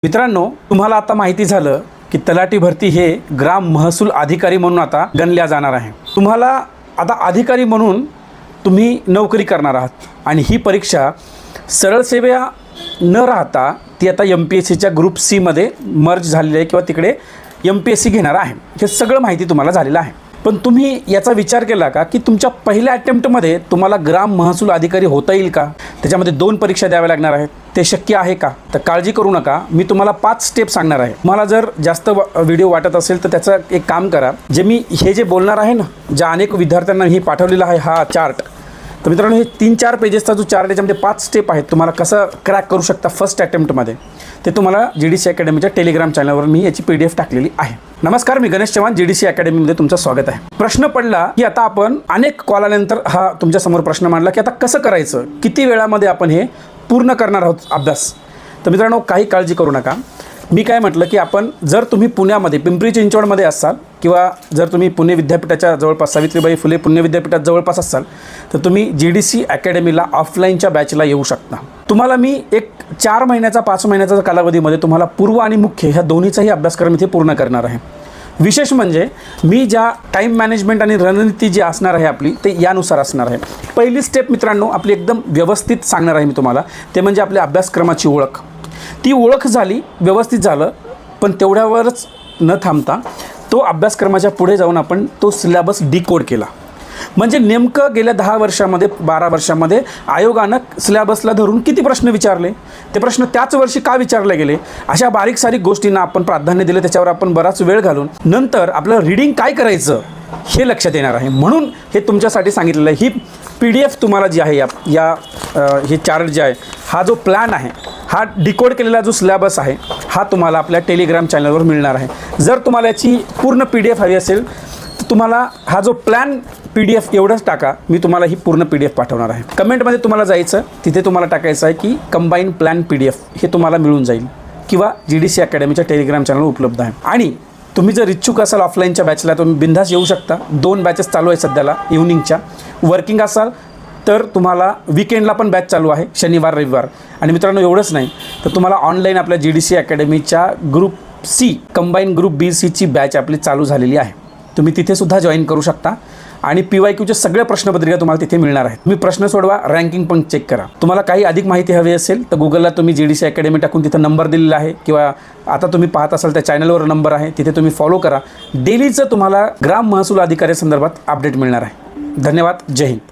मित्रांनो, तुम्हाला आता माहिती झालं की तलाठी भरती हे ग्राम महसूल अधिकारी म्हणून आता गणल्या जाणार आहे। तुम्हाला आता अधिकारी म्हणून तुम्ही नोकरी करणार आहात आणि ही परीक्षा सरळ सेवा न राहता ती आता MPSCच्या ग्रुप C मध्ये मर्ज झालेली आहे किंवा तिकडे MPSC घेणार आहे। हे सगळं माहिती तुम्हाला झालेलं आहे। पण तुम्ही याचा विचार केला का की तुमच्या पहिल्या अटेम्प्टमध्ये तुम्हाला ग्राम महसूल अधिकारी होता येईल का? त्याच्यामध्ये 2 परीक्षा द्याव्या लागणार आहेत। ते शक्य आहे का? तर काळजी करू नका, मी तुम्हाला 5 स्टेप सांगणार आहे। मला जर जास्त व्हिडिओ वाटत असेल तर त्याचं एक काम करा, जे मी हे जे बोलणार आहे ना, ज्या अनेक विद्यार्थ्यांना ही पाठवलेला आहे हा चार्ट, तर मित्रांनो हे 3-4 पेजेसचा जो चार्ट याच्यामध्ये 5 स्टेप आहेत, तुम्हाला कसं क्रॅक करू शकता फर्स्ट अटेम्प्टमध्ये, ते तुम्हाला GDC अकॅडमीच्या टेलिग्राम चॅनलवर मी याची PDF टाकलेली आहे। नमस्कार, मी गणेश चव्हाण, GDC अकॅडमीमध्ये तुमचं स्वागत आहे। प्रश्न पडला की आता आपण अनेक कॉल आल्यानंतर हा तुमच्या समोर प्रश्न मांडला की आता कसं करायचं, किती वेळामध्ये आपण हे पूर्ण करणार आहोत अभ्यास। तर मित्रांनो, काही काळजी करू नका। मी काय म्हटलं की आपण जर तुम्ही पुण्यामध्ये पिंपरी चिंचवडमध्ये असाल किंवा जर तुम्ही पुणे विद्यापीठाच्या जवळपास सावित्रीबाई फुले पुणे विद्यापीठात जवळपास असाल तर तुम्ही GDC अकॅडमीला ऑफलाईनच्या बॅचला येऊ शकता। तुम्हाला मी एक 4 महिन्याचा 5 महिन्याचा कालावधीमध्ये तुम्हाला पूर्व आणि मुख्य ह्या दोन्हीचाही अभ्यासक्रम इथे पूर्ण करणार आहे। विशेष म्हणजे मी ज्या टाईम मॅनेजमेंट आणि रणनीती जी असणार आहे आपली ते यानुसार असणार आहे। पहिली स्टेप मित्रांनो आपली एकदम व्यवस्थित सांगणार आहे मी तुम्हाला, ते म्हणजे आपल्या अभ्यासक्रमाची ओळख। ती ओळख झाली, व्यवस्थित झालं, पण तेवढ्यावरच न थांबता तो अभ्यासक्रमाच्या पुढे जाऊन आपण तो सिलेबस डिकोड केला। म्हणजे नेमकं गेल्या 10 वर्षामध्ये 12 वर्षामध्ये आयोगानं सिलेबसला धरून किती प्रश्न विचारले, ते प्रश्न त्याच वर्षी का विचारले गेले, अशा बारीक सारीक गोष्टींना आपण प्राधान्य दिलं, त्याच्यावर आपण बराच वेळ घालून नंतर आपलं रीडिंग काय करायचं हे लक्षात येणार आहे। म्हणून हे तुमच्यासाठी सांगितलेलं आहे। ही PDF तुम्हाला जी आहे हे चार्ट जे आहे, हा जो प्लॅन आहे, हा डिकोड केलेला जो सिलेबस आहे हा तुम्हाला आपल्या टेलिग्राम चॅनलवर मिळणार आहे। जर तुम्हाला याची पूर्ण PDF हवी असेल तर तुम्हाला हा जो प्लॅन PDF एवढंच टाका, मी तुम्हाला ही पूर्ण PDF पाठवणार आहे। कमेंटमध्ये तुम्हाला जायचं, तिथे तुम्हाला टाकायचं आहे की कंबाईन प्लॅन PDF, हे तुम्हाला मिळून जाईल किंवा GDC अकॅडमीच्या टेलिग्राम चॅनलवर उपलब्ध आहे। आणि तुम्ही जर इच्छुक असाल ऑफलाईनच्या बॅचला तुम्ही बिंदास येऊ शकता। 2 बॅचेस चालू आहे सध्याला इव्हनिंगच्या। वर्किंग असाल तर तुम्हाला वीकेंडला पण बॅच चालू आहे, शनिवार रविवार। आणि मित्रांनो एवढंच नाही तर तुम्हाला ऑनलाईन आपल्या GDC अकॅडमीच्या ग्रुप C कंबाईन ग्रुप BCची बॅच आपली चालू झालेली आहे, तुम्ही तिथे सुद्धा जॉईन करू शकता। आणि PYQचे सगळे प्रश्नपत्रिका तुम्हाला तिथे मिळणार आहेत। तुम्ही प्रश्न सोडवा, रँकिंग पण चेक करा। तुम्हाला काही अधिक माहिती हवी असेल तर गुगलला तुम्ही GDC अकॅडमी टाकून तिथं नंबर दिलेला आहे किंवा आता तुम्ही पाहत असाल त्या चॅनलवर नंबर आहे, तिथे तुम्ही फॉलो करा। डेलीचं तुम्हाला ग्राम महसूल अधिकारी संदर्भात अपडेट मिळणार आहे। धन्यवाद, जय हिंद।